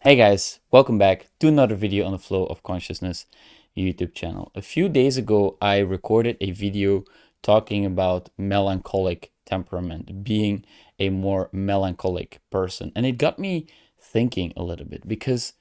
Hey guys, welcome back to another video on the Flow of Consciousness YouTube channel. A few days ago, I recorded a video talking about melancholic temperament, being a more melancholic person. And it got me thinking a little bit because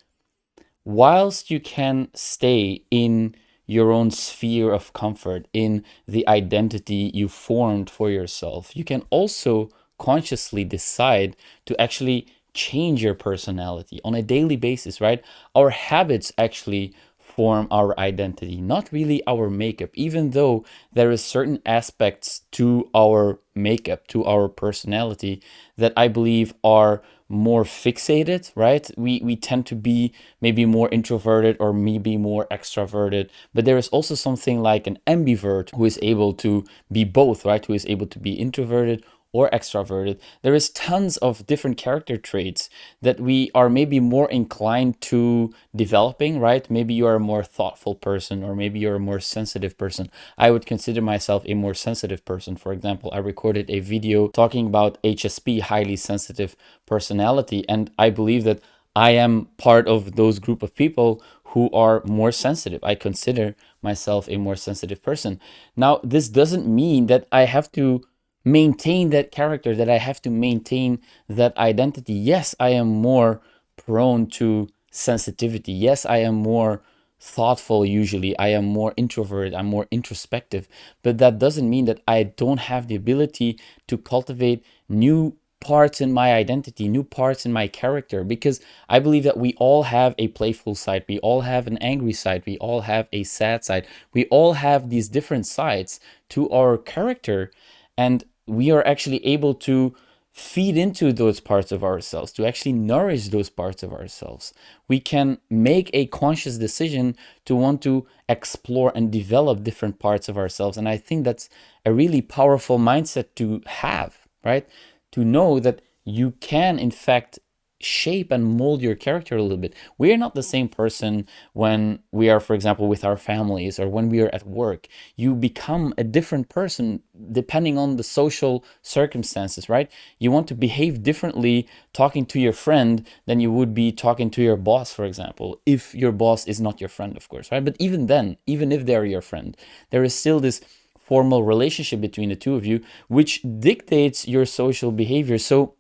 whilst you can stay in your own sphere of comfort, in the identity you formed for yourself, you can also consciously decide to actually change your personality on a daily basis, right? Our habits actually form our identity, not really our makeup, even though there is certain aspects to our makeup, to our personality that I believe are more fixated, right? We tend to be maybe more introverted or maybe more extroverted, but there is also something like an ambivert who is able to be both, right? Who is able to be introverted or extroverted. There is tons of different character traits that we are maybe more inclined to developing, right? Maybe you are a more thoughtful person, or maybe you're a more sensitive person. I would consider myself a more sensitive person. For example, I recorded a video talking about HSP, highly sensitive personality, and I believe that I am part of those group of people who are more sensitive. I consider myself a more sensitive person. Now, this doesn't mean that I have to maintain that character, that I have to maintain that identity. Yes, I am more prone to sensitivity. Yes, I am more thoughtful usually. I am more introverted. I'm more introspective. But that doesn't mean that I don't have the ability to cultivate new parts in my identity, new parts in my character, because I believe that we all have a playful side, we all have an angry side, we all have a sad side, we all have these different sides to our character, and we are actually able to feed into those parts of ourselves, to actually nourish those parts of ourselves. We can make a conscious decision to want to explore and develop different parts of ourselves. And I think that's a really powerful mindset to have, right? To know that you can, in fact, shape and mold your character a little bit. We are not the same person when we are, for example, with our families or when we are at work. You become a different person depending on the social circumstances, right? You want to behave differently talking to your friend than you would be talking to your boss, for example, if your boss is not your friend, of course, right? But even then, even if they're your friend, there is still this formal relationship between the two of you, which dictates your social behavior. So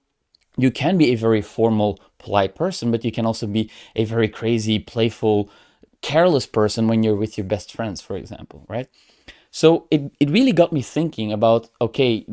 you can be a very formal, polite person, but you can also be a very crazy, playful, careless person when you're with your best friends, for example, right? So it really got me thinking about, okay,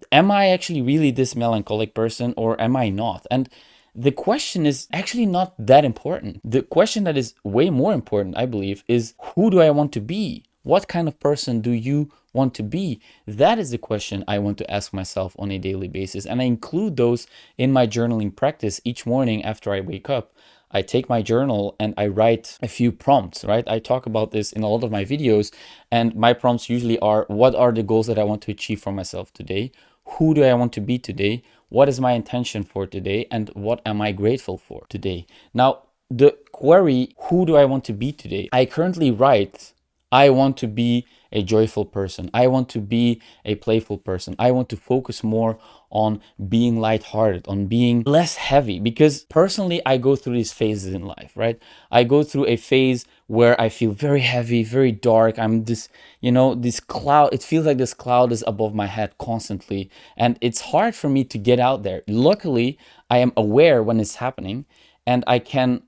am I actually really this melancholic person or am I not? And the question is actually not that important. The question that is way more important, I believe, is who do I want to be? What kind of person do you want to be? That is the question I want to ask myself on a daily basis. And I include those in my journaling practice each morning after I wake up. I take my journal and I write a few prompts, right? I talk about this in a lot of my videos, and my prompts usually are, what are the goals that I want to achieve for myself today? Who do I want to be today? What is my intention for today? And what am I grateful for today? Now, the query, who do I want to be today? I currently write, I want to be a joyful person. I want to be a playful person. I want to focus more on being lighthearted, on being less heavy, because personally I go through these phases in life, right? I go through a phase where I feel very heavy, very dark. I'm this, this cloud, it feels like this cloud is above my head constantly, and it's hard for me to get out there. Luckily, I am aware when it's happening, and I can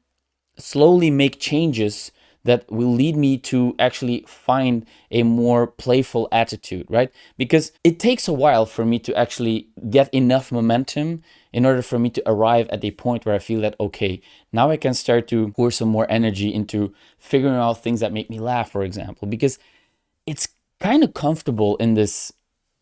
slowly make changes that will lead me to actually find a more playful attitude, right? Because it takes a while for me to actually get enough momentum in order for me to arrive at a point where I feel that, okay, now I can start to pour some more energy into figuring out things that make me laugh, for example, because it's kind of comfortable in this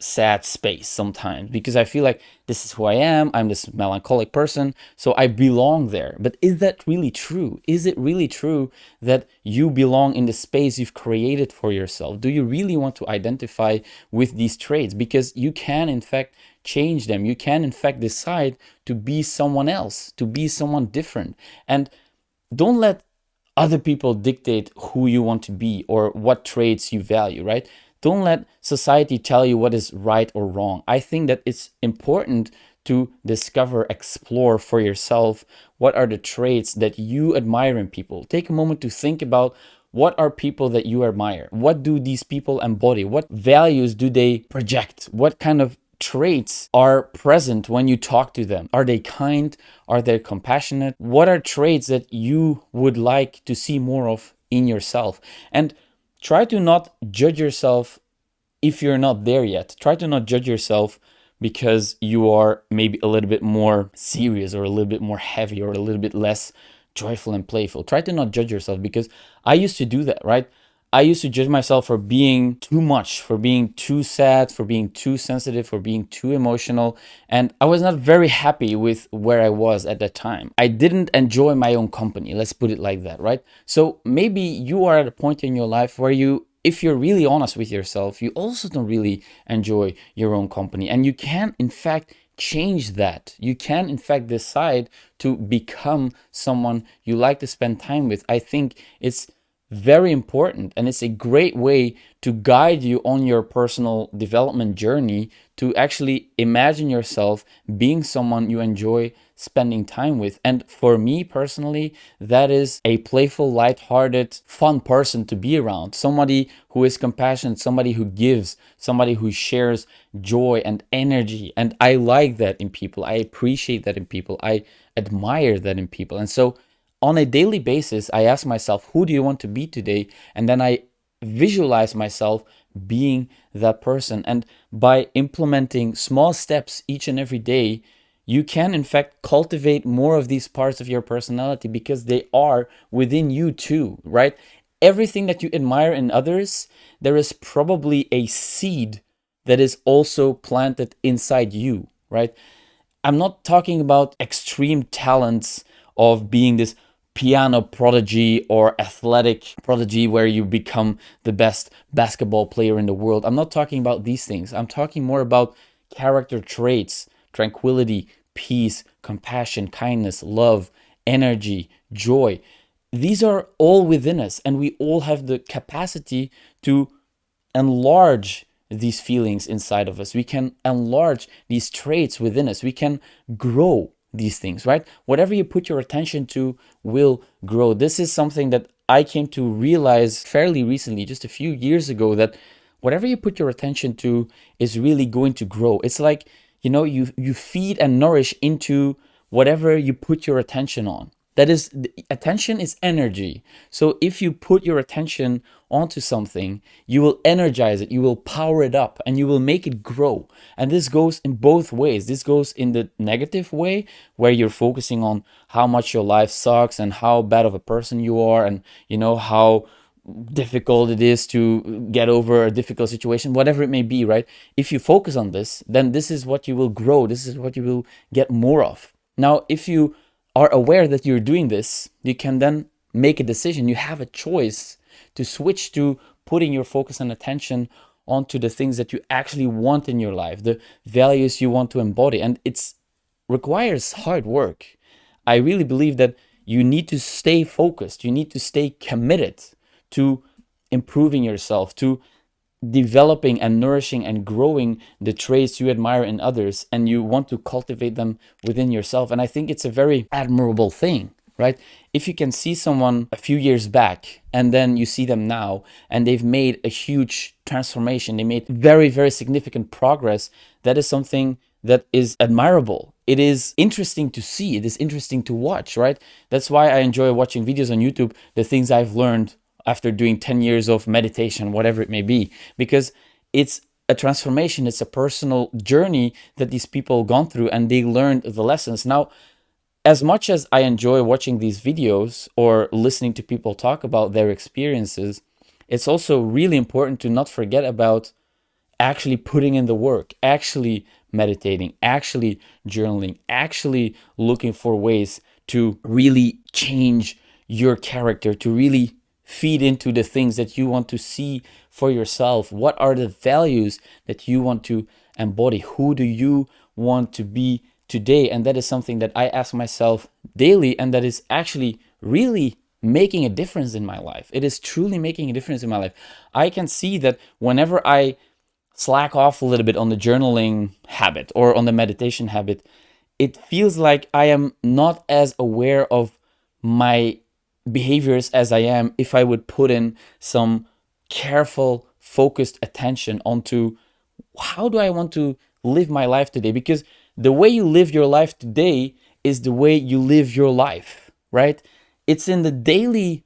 sad space sometimes, because I feel like this is who I am. I'm this melancholic person, so I belong there. But is that really true? Is it really true that you belong in the space you've created for yourself? Do you really want to identify with these traits? Because you can, in fact, change them. You can, in fact, decide to be someone else, to be someone different. And don't let other people dictate who you want to be or what traits you value, right? Don't let society tell you what is right or wrong. I think that it's important to discover, explore for yourself what are the traits that you admire in people. Take a moment to think about what are people that you admire? What do these people embody? What values do they project? What kind of traits are present when you talk to them? Are they kind? Are they compassionate? What are traits that you would like to see more of in yourself? And try to not judge yourself if you're not there yet. Try to not judge yourself because you are maybe a little bit more serious or a little bit more heavy or a little bit less joyful and playful. Try to not judge yourself, because I used to do that, right? I used to judge myself for being too much, for being too sad, for being too sensitive, for being too emotional. And I was not very happy with where I was at that time. I didn't enjoy my own company. Let's put it like that, right? So maybe you are at a point in your life where you, if you're really honest with yourself, you also don't really enjoy your own company. And you can, in fact, change that. You can, in fact, decide to become someone you like to spend time with. I think it's very important, and it's a great way to guide you on your personal development journey, to actually imagine yourself being someone you enjoy spending time with. And for me personally, that is a playful, lighthearted, fun person to be around. Somebody who is compassionate, somebody who gives, somebody who shares joy and energy. And I like that in people. I appreciate that in people. I admire that in people. And so on a daily basis, I ask myself, who do you want to be today? And then I visualize myself being that person. And by implementing small steps each and every day, you can, in fact, cultivate more of these parts of your personality, because they are within you too, right? Everything that you admire in others, there is probably a seed that is also planted inside you, right? I'm not talking about extreme talents of being this piano prodigy or athletic prodigy where you become the best basketball player in the world. I'm not talking about these things. I'm talking more about character traits, tranquility, peace, compassion, kindness, love, energy, joy. These are all within us, and we all have the capacity to enlarge these feelings inside of us. We can enlarge these traits within us. We can grow these things, right? Whatever you put your attention to will grow. This is something that I came to realize fairly recently, just a few years ago, that whatever you put your attention to is really going to grow. It's like, you feed and nourish into whatever you put your attention on. That is, attention is energy. So if you put your attention onto something, you will energize it, you will power it up, and you will make it grow. And this goes in both ways. This goes in the negative way, where you're focusing on how much your life sucks and how bad of a person you are, and how difficult it is to get over a difficult situation, whatever it may be, right? If you focus on this, then this is what you will grow. This is what you will get more of. Now, if you are aware that you're doing this, you can then make a decision. You have a choice to switch to putting your focus and attention onto the things that you actually want in your life, the values you want to embody. And it requires hard work. I really believe that you need to stay focused. You need to stay committed to improving yourself, to developing and nourishing and growing the traits you admire in others, and you want to cultivate them within yourself. And I think it's a very admirable thing, right? If you can see someone a few years back and then you see them now and they've made a huge transformation, they made very, very significant progress, that is something that is admirable. It is interesting to see, it is interesting to watch, right? That's why I enjoy watching videos on YouTube, the things I've learned after doing 10 years of meditation, whatever it may be, because it's a transformation, it's a personal journey that these people gone through, and they learned the lessons. Now, as much as I enjoy watching these videos or listening to people talk about their experiences, it's also really important to not forget about actually putting in the work, actually meditating, actually journaling, actually looking for ways to really change your character, to really feed into the things that you want to see for yourself. What are the values that you want to embody? Who do you want to be today? And that is something that I ask myself daily, and that is actually really making a difference in my life. It is truly making a difference in my life. I can see that whenever I slack off a little bit on the journaling habit or on the meditation habit, it feels like I am not as aware of my behaviors as I am if I would put in some careful, focused attention onto how do I want to live my life today? Because the way you live your life today is the way you live your life, right? It's in the daily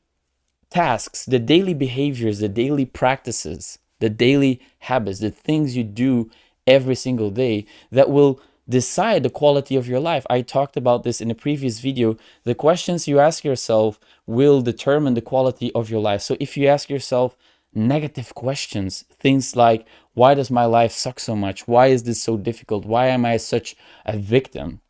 tasks, the daily behaviors, the daily practices, the daily habits, the things you do every single day that will decide the quality of your life. I talked about this in a previous video. The questions you ask yourself will determine the quality of your life. So if you ask yourself negative questions, things like, why does my life suck so much? Why is this so difficult? Why am I such a victim?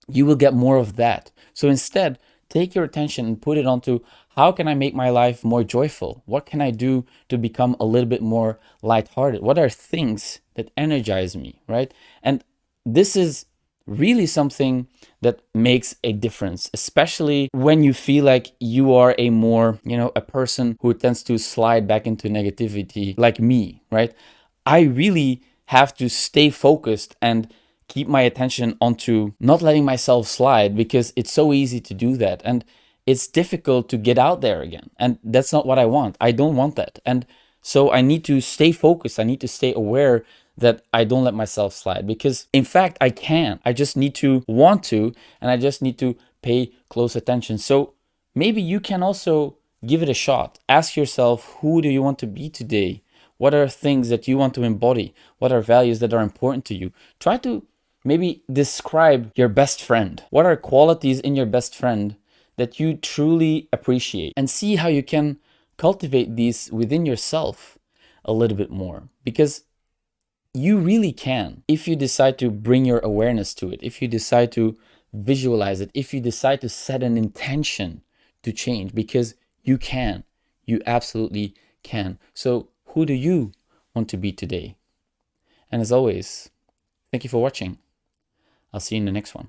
You will get more of that. So instead, take your attention and put it onto, how can I make my life more joyful? What can I do to become a little bit more lighthearted? What are things that energize me, right? And this is really something that makes a difference, especially when you feel like you are a more, a person who tends to slide back into negativity like me, right? I really have to stay focused and keep my attention onto not letting myself slide, because it's so easy to do that. And it's difficult to get out there again. And that's not what I want. I don't want that. And so I need to stay focused. I need to stay aware that I don't let myself slide, because in fact, I can. I just need to want to, and I just need to pay close attention. So maybe you can also give it a shot. Ask yourself, who do you want to be today? What are things that you want to embody? What are values that are important to you? Try to maybe describe your best friend. What are qualities in your best friend that you truly appreciate? And see how you can cultivate these within yourself a little bit more. Because you really can, if you decide to bring your awareness to it, if you decide to visualize it, if you decide to set an intention to change, because you can. You absolutely can. So who do you want to be today? And as always, thank you for watching. I'll see you in the next one.